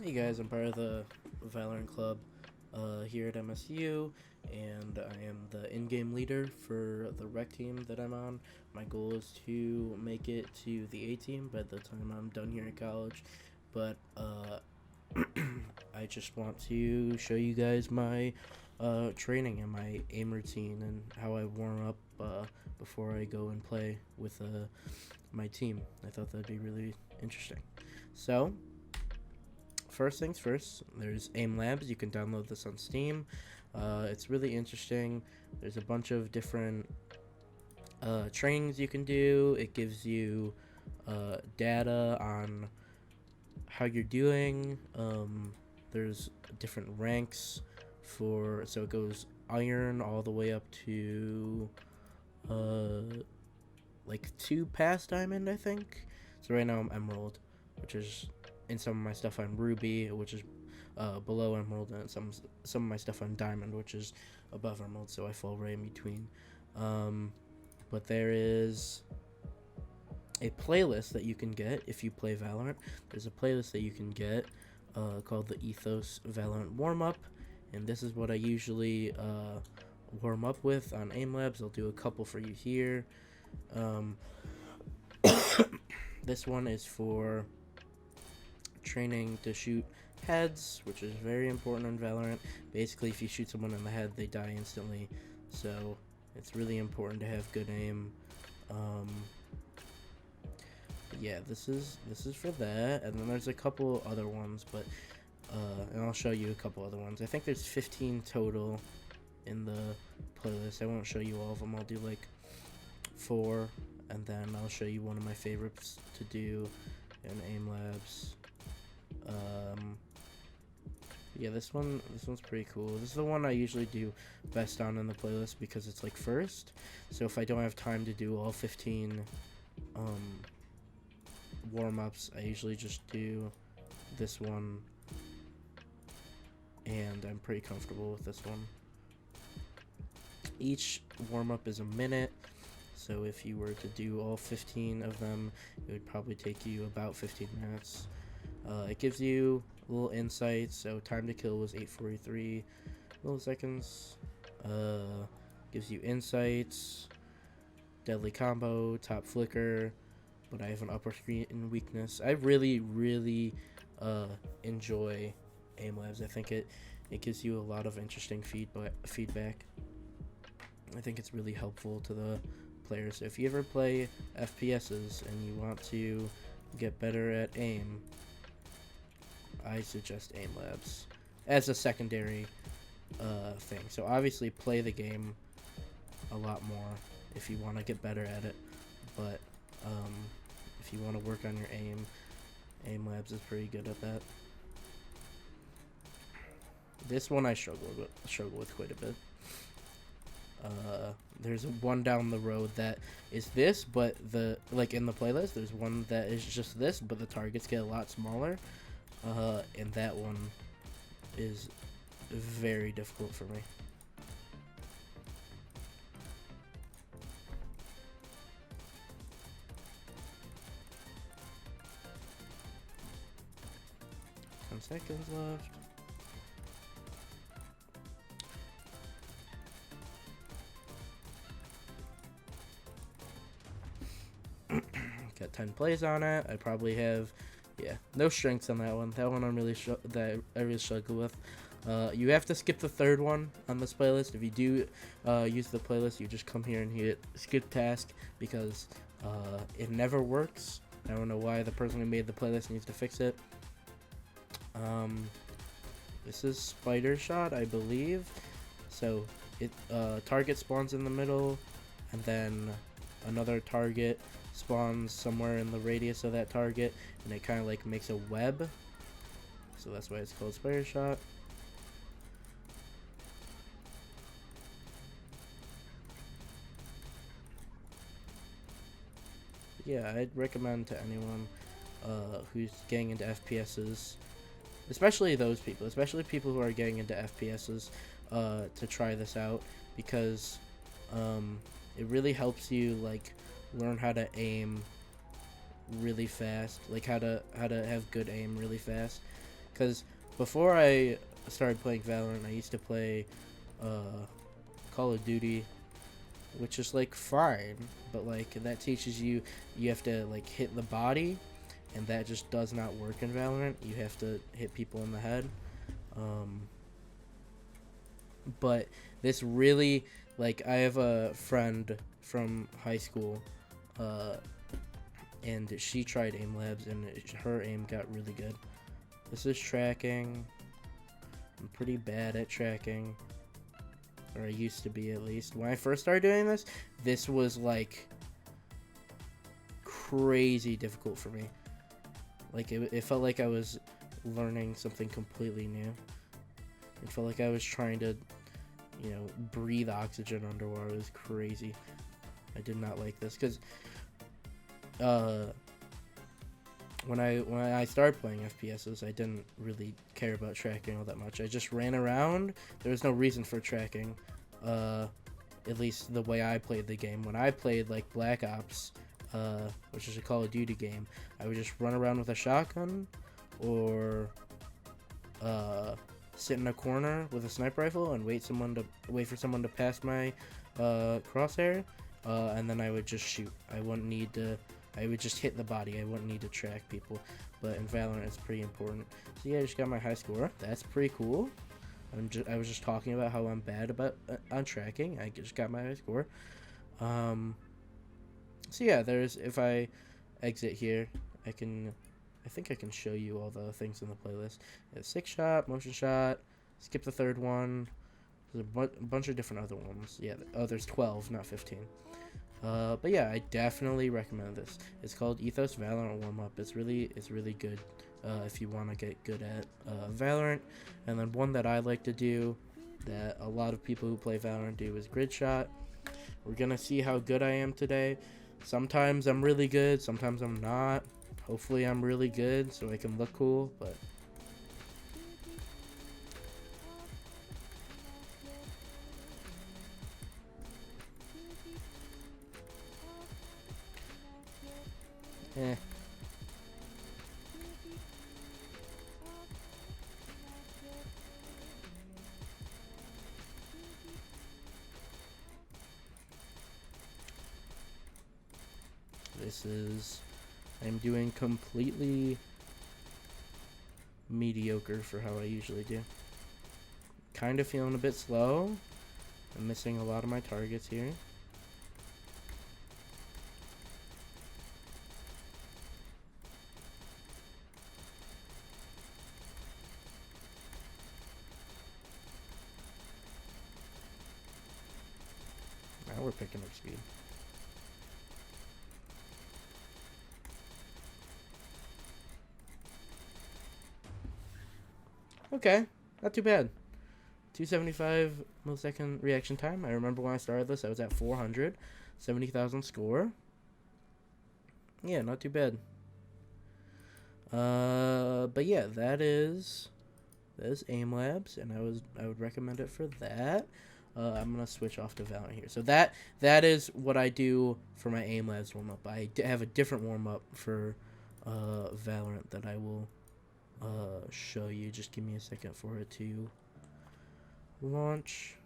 Hey guys, I'm part of the Valorant Club here at MSU, and I am the in-game leader for the rec team that I'm on. My goal is to make it to the A team by the time I'm done here at college, but I just want to show you guys my training and my aim routine and how I warm up before I go and play with my team. I thought that'd be really interesting. So, first things first, there's Aim Labs. You can download this on Steam. It's really interesting. There's a bunch of different trainings you can do. It gives you data on how you're doing. There's different ranks so it goes iron all the way up to uh, like 2 past diamond, I think. So right now I'm emerald, which is in some of my stuff I'm ruby, which is below emerald, and some of my stuff I'm diamond, which is above emerald. So I fall right in between. But there is a playlist that you can get if you play Valorant. There's a playlist that you can get called the Ethos Valorant Warm Up, and this is what I usually warm up with on Aim Labs. I'll do a couple for you here. Um, this one is for training to shoot heads, which is very important in Valorant. Basically, if you shoot someone in the head, they die instantly. So it's really important to have good aim. Yeah, this is for that, and then there's a couple other ones, but and I'll show you a couple other ones. I think there's 15 total in the playlist. I won't show you all of them. I'll do like 4, and then I'll show you one of my favorites to do in Aim Labs. Yeah, this one's pretty cool. This is the one I usually do best on in the playlist because it's like first. So if I don't have time to do all 15 warm-ups, I usually just do this one, and I'm pretty comfortable with this one. Each warm-up is a minute, so if you were to do all 15 of them, it would probably take you about 15 minutes. It gives you little insights. So time to kill was 843 milliseconds. Gives you insights, deadly combo, top flicker, but I have an upper screen weakness. I really enjoy Aim Labs. I think it gives you a lot of interesting feedback. I think it's really helpful to the players. So if you ever play FPSs and you want to get better at aim, I suggest Aim Labs as a secondary thing. So obviously play the game a lot more if you want to get better at it, but if you want to work on your Aim Labs is pretty good at that. This one I struggle with quite a bit. There's one down the road that is this, but in the playlist, there's one that is just this, but the targets get a lot smaller. And that one is very difficult for me. Ten seconds left. Got 10 plays on it. I probably have, no strengths on that one. That one I really struggle with. You have to skip the third one on this playlist. If you do use the playlist, you just come here and hit skip task because it never works. I don't know why the person who made the playlist needs to fix it. This is Spider Shot, I believe. So it target spawns in the middle, and then another target spawns somewhere in the radius of that target, and it kind of like makes a web. So that's why it's called Spider Shot. Yeah, I'd recommend to anyone who's getting into FPSs, especially those people, especially people who are getting into FPSs, to try this out because it really helps you like learn how to aim really fast, like how to have good aim really fast, Because before I started playing Valorant, I used to play Call of Duty, which is like fine, but like that teaches you have to like hit the body, and that just does not work in Valorant. You have to hit people in the head. But this really, like, I have a friend from high school, and she tried aim labs, and her aim got really good. This is tracking. I'm pretty bad at tracking, or I used to be at least. When I first started doing this, this was like crazy difficult for me. Like it felt like I was learning something completely new. It felt like I was trying to, you know, breathe oxygen underwater. It was crazy. I did not like this because when I started playing FPSs, I didn't really care about tracking all that much. I just ran around. There was no reason for tracking, at least the way I played the game. When I played like Black Ops, which is a Call of Duty game, I would just run around with a shotgun, or sit in a corner with a sniper rifle and wait for someone to pass my crosshair, and then I would just shoot. I would just hit the body. I wouldn't need to track people. But in Valorant, it's pretty important. So yeah, I just got my high score. That's pretty cool. I was just talking about how I'm bad on tracking. I just got my high score. So yeah, if I exit here, I think I can show you all the things in the playlist. There's 6-shot, motion shot, skip the third one. There's a bunch of different other ones. Yeah, there's 12, not 15. But yeah, I definitely recommend this. It's called Ethos Valorant Warm Up. It's really good if you want to get good at Valorant. And then one that I like to do, that a lot of people who play Valorant do, is Grid Shot. We're gonna see how good I am today. Sometimes I'm really good, sometimes I'm not. Hopefully I'm really good so I can look cool, but eh. I'm doing completely mediocre for how I usually do. Kind of feeling a bit slow. I'm missing a lot of my targets here. Now we're picking up speed. Okay, not too bad. 275 millisecond reaction time. I remember when I started this, I was at 400. 70,000 score. Yeah, not too bad. But yeah, that is Aim Labs, and I would recommend it for that. I'm gonna switch off to Valorant here. So that is what I do for my Aim Labs warm up. I have a different warm up for Valorant that I will show you. Just give me a second for it to launch.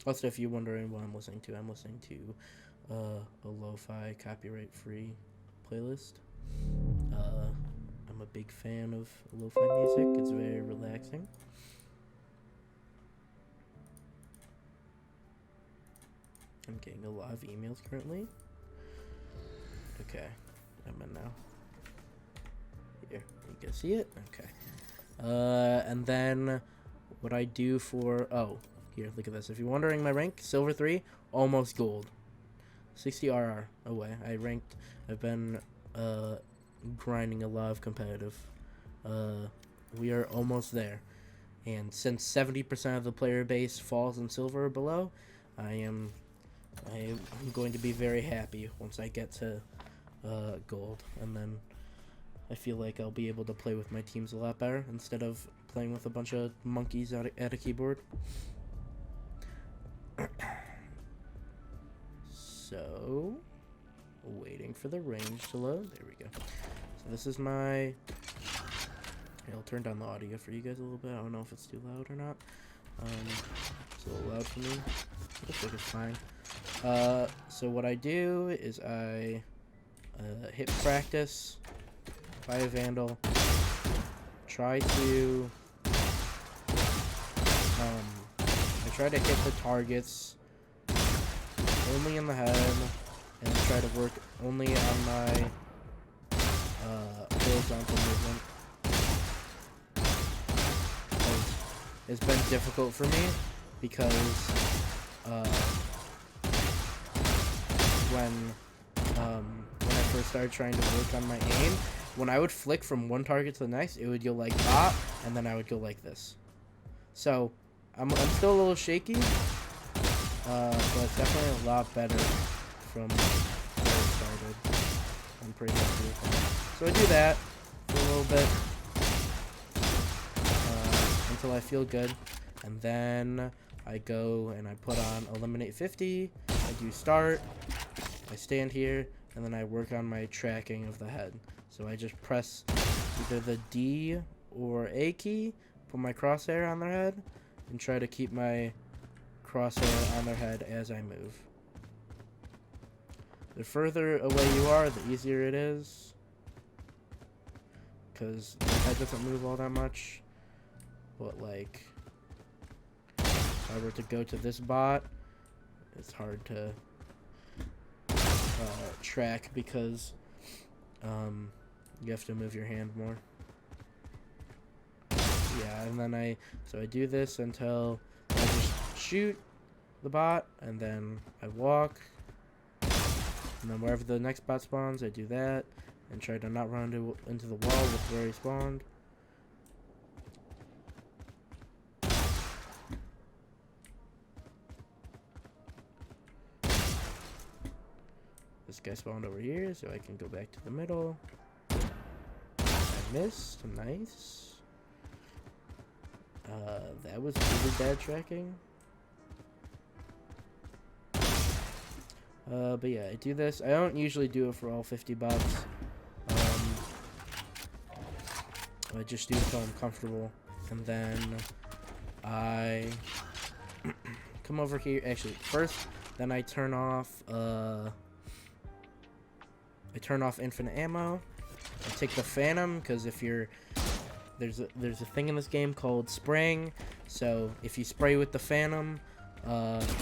Also, if you're wondering what I'm listening to a lo-fi copyright-free playlist. I'm a big fan of lo-fi music. It's very relaxing. I'm getting a lot of emails currently. Okay, I'm in now. Here, you can see it? Okay. And then what I do for... Oh, here, look at this. If you're wondering my rank, Silver 3, almost gold. 60 RR away. I've been grinding a lot of competitive. We are almost there. And since 70% of the player base falls in silver or below, I'm going to be very happy once I get to gold, and then I feel like I'll be able to play with my teams a lot better instead of playing with a bunch of monkeys at a keyboard. So, waiting for the range to load. There we go. So this is my... I'll turn down the audio for you guys a little bit. I don't know if it's too loud or not. It's a little loud for me. Looks like it's fine. So what I do is I hit practice, buy a Vandal, try to I try to hit the targets only in the head, and try to work only on my horizontal movement. It's been difficult for me because when I first started trying to work on my aim, when I would flick from one target to the next, it would go like that, and then I would go like this. So I'm still a little shaky, but it's definitely a lot better from where it started. I'm pretty happy with that. So I do that for a little bit until I feel good, and then I go and I put on eliminate 50. I do start. I stand here, and then I work on my tracking of the head. So I just press either the D or A key, put my crosshair on their head, and try to keep my crosshair on their head as I move. The further away you are, the easier it is, because the head doesn't move all that much. But like, if I were to go to this bot, it's hard to track because you have to move your hand more. Yeah, and then I do this until I just shoot the bot, and then I walk, and then wherever the next bot spawns, I do that, and try to not run into the wall with where he spawned. This guy spawned over here, so I can go back to the middle. I missed. Nice. That was really bad tracking. But yeah, I do this. I don't usually do it for all 50 bots. I just do it until I'm comfortable. And then I come over here. Actually, first, then I turn off infinite ammo. I take the Phantom, because if you're there's a thing in this game called spraying. So if you spray with the Phantom, it's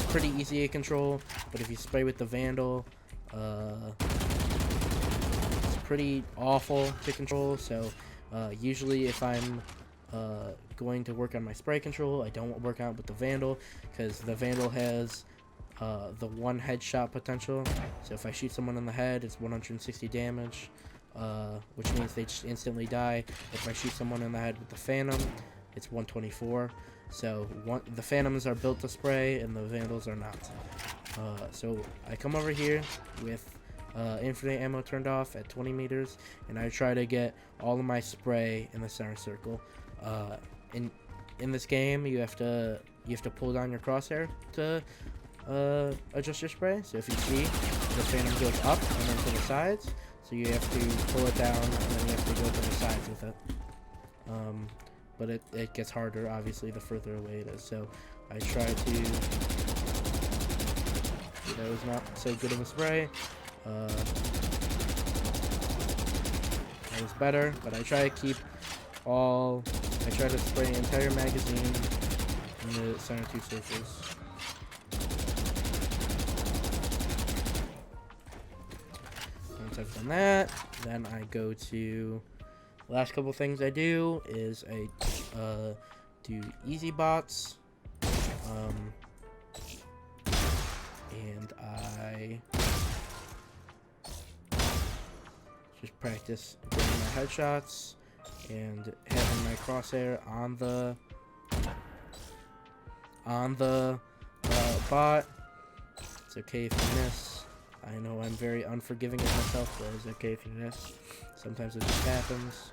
pretty easy to control. But if you spray with the Vandal, it's pretty awful to control. So usually if I'm going to work on my spray control, I don't work out with the Vandal, because the Vandal has the one headshot potential. So if I shoot someone in the head, it's 160 damage, which means they just instantly die. If I shoot someone in the head with the Phantom, it's 124. So the Phantoms are built to spray, and the Vandals are not. So I come over here with infinite ammo turned off at 20 meters, and I try to get all of my spray in the center circle. In this game, you have to pull down your crosshair to adjust your spray. So if you see, the Phantom goes up and then to the sides, so you have to pull it down and then you have to go to the sides with it. But it gets harder, obviously, the further away it is. So I try to... That was not so good of a spray. That was better, but I try to keep all... I try to spray an entire magazine in the center two circles. Once I've done that, then I go to... Last couple things I do is I do easy bots, and I just practice getting my headshots and having my crosshair on the bot. It's okay if you miss. I know I'm very unforgiving of myself, but it's okay if you miss. Sometimes it just happens.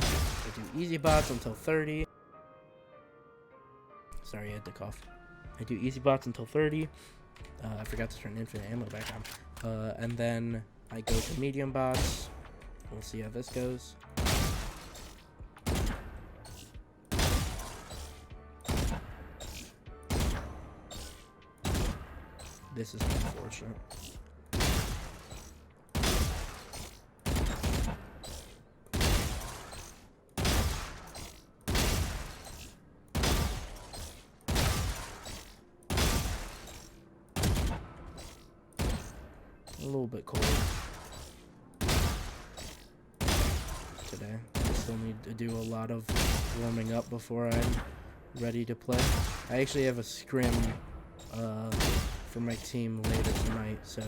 I do easy bots until 30. Sorry, I had to cough. I do easy bots until 30. I forgot to turn infinite ammo back on. And then I go to medium bots. We'll see how this goes. This is unfortunate. A little bit cold today. I still need to do a lot of warming up before I'm ready to play. I actually have a scrim for my team later tonight, so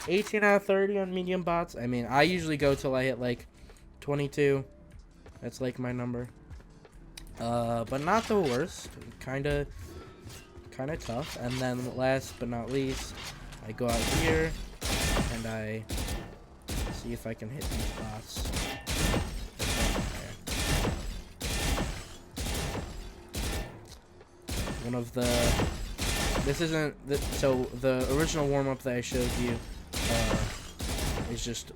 18 out of 30 on medium bots. I mean, I usually go till I hit like 22. That's like my number. But not the worst. Kind of tough. And then last but not least, I go out here and I see if I can hit these bots. One of the so the original warm-up that I showed you is just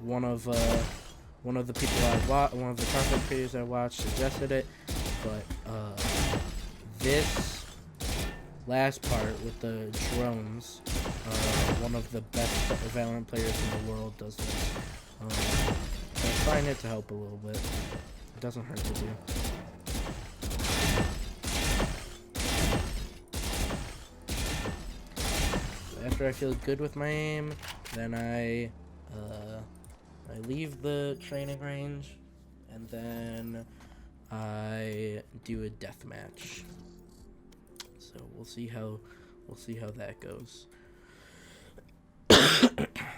one of the people one of the content creators I watched suggested it, but this last part with the drones, one of the best Valorant players in the world does this. I'm trying it to help a little bit. It doesn't hurt to do. After I feel good with my aim, then I leave the training range, and then I do a death match. So we'll see how that goes.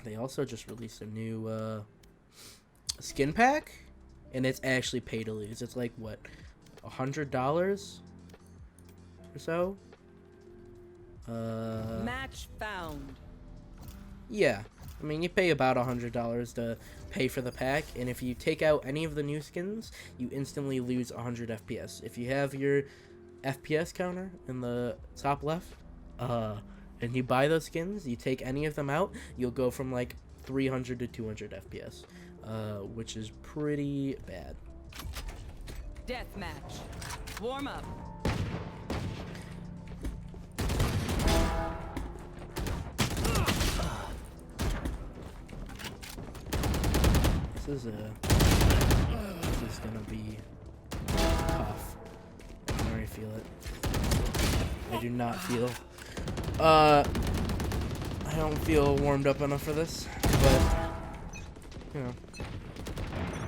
They also just released a new skin pack, and it's actually pay to lose. It's like what, $100 or so. Match found. Yeah, I mean, you pay about $100 to pay for the pack, and if you take out any of the new skins, you instantly lose 100 FPS. If you have your FPS counter in the top left, and you buy those skins, you take any of them out, you'll go from like 300 to 200 FPS, which is pretty bad. Death match. Warm up. This is gonna be tough. I can already feel it. I do not feel I don't feel warmed up enough for this, but you know,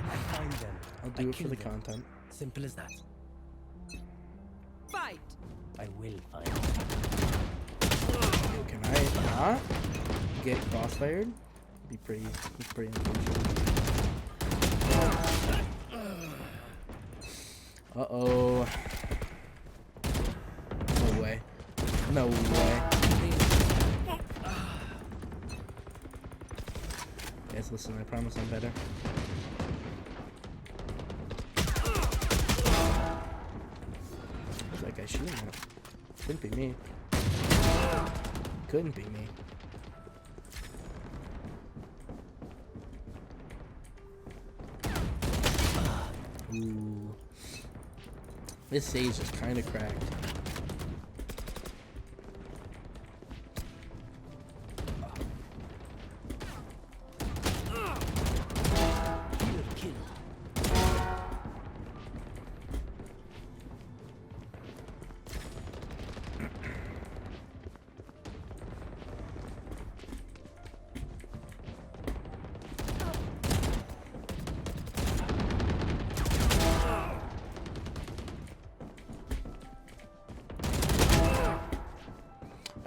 I find them. I'll do it for the content. Simple as that. Fight. I will find. Yo, can I not get crossfired? Be pretty unfortunate. Uh-oh. No way. No way. Guys, listen, I promise I'm better. Looks like I shooting it. Couldn't be me. Couldn't be me. Ooh. This sage is kind of cracked.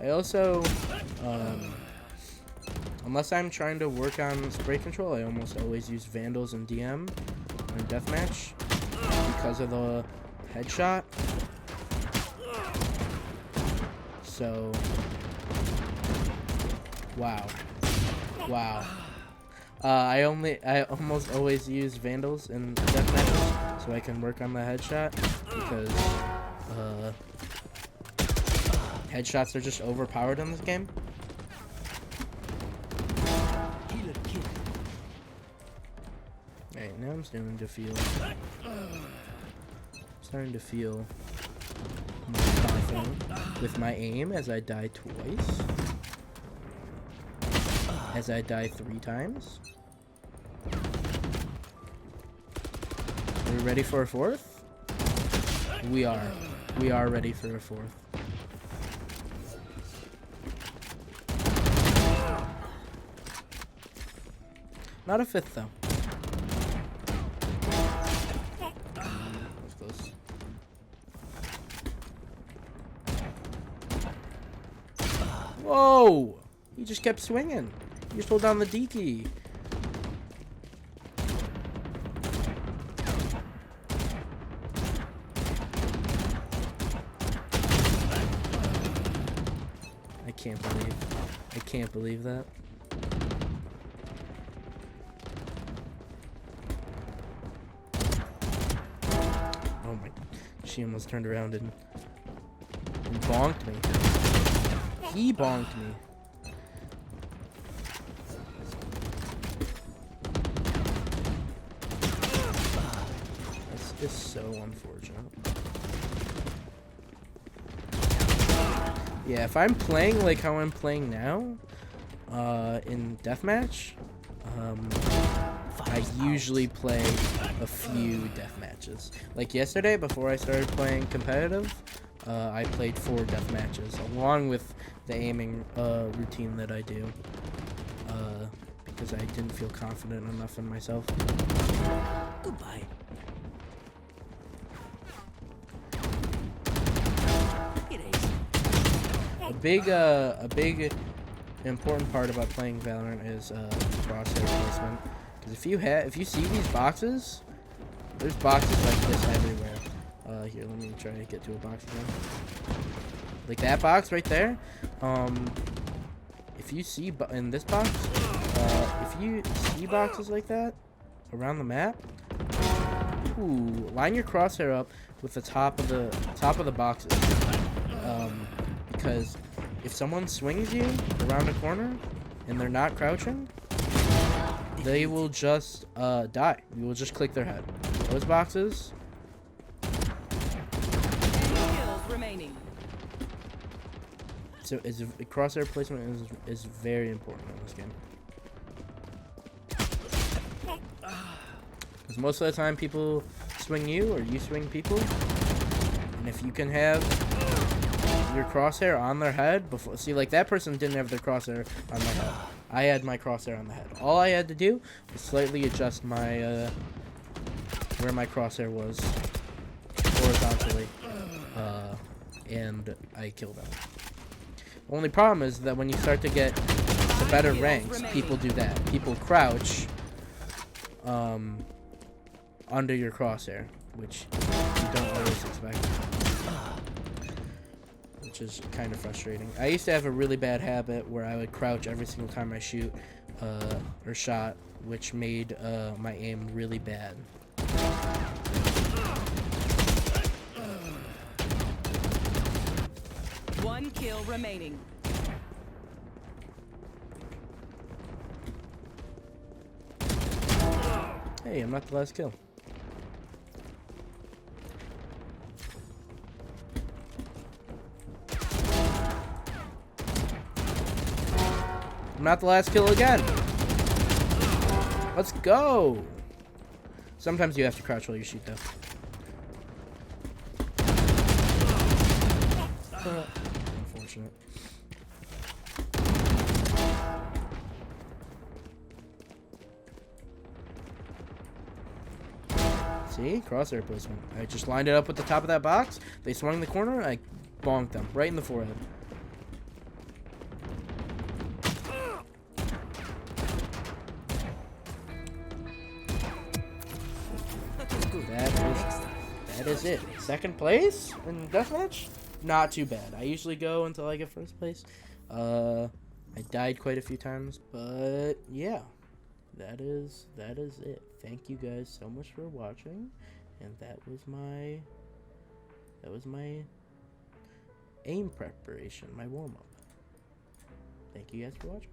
I also, unless I'm trying to work on spray control, I almost always use Vandals and DM in deathmatch because of the headshot. So, wow. I almost always use Vandals in deathmatches so I can work on the headshot because headshots are just overpowered in this game. Alright, now I'm starting to feel more confident with my aim as I die twice. As I die 3 times. Are we ready for a 4th? We are. We are ready for a 4th. Not a 5th though. That's close. Whoa! He just kept swinging. You just hold down the D key. I can't believe that. Oh my, she almost turned around and bonked me. He bonked me. This is so unfortunate. Yeah, if I'm playing like how I'm playing now, in deathmatch, I usually play a few deathmatches. Like yesterday, before I started playing competitive, I played 4 deathmatches, along with the aiming routine that I do, because I didn't feel confident enough in myself. Goodbye. A big important part about playing Valorant is crosshair placement. Because if you see these boxes, there's boxes like this everywhere. Here, let me try to get to a box again. Like that box right there. If you see in this box, if you see boxes like that around the map, ooh, line your crosshair up with the top of the boxes. Because if someone swings you around a corner and they're not crouching, they will just die. You will just click their head. Those boxes. Kills remaining. So crosshair placement is very important in this game. Because most of the time people swing you or you swing people, and if you can have your crosshair on their head before, see, like that person didn't have their crosshair on their head. I had my crosshair on the head. All I had to do was slightly adjust my where my crosshair was horizontally, and I killed them. The only problem is that when you start to get the better ranks, people do that. People crouch under your crosshair, which you don't always expect. Which is kind of frustrating. I used to have a really bad habit where I would crouch every single time I shoot or shot, which made my aim really bad. One kill remaining. Hey, I'm not the last kill. I'm not the last kill again. Let's go. Sometimes you have to crouch while you shoot, though. Unfortunate. See? Crosshair placement. I just lined it up with the top of that box. They swung the corner. I bonked them right in the forehead. That is it. Second place in deathmatch? Not too bad. I usually go until I get first place. I died quite a few times, but yeah. that is it. Thank you guys so much for watching, and that was my aim preparation, my warm up. Thank you guys for watching.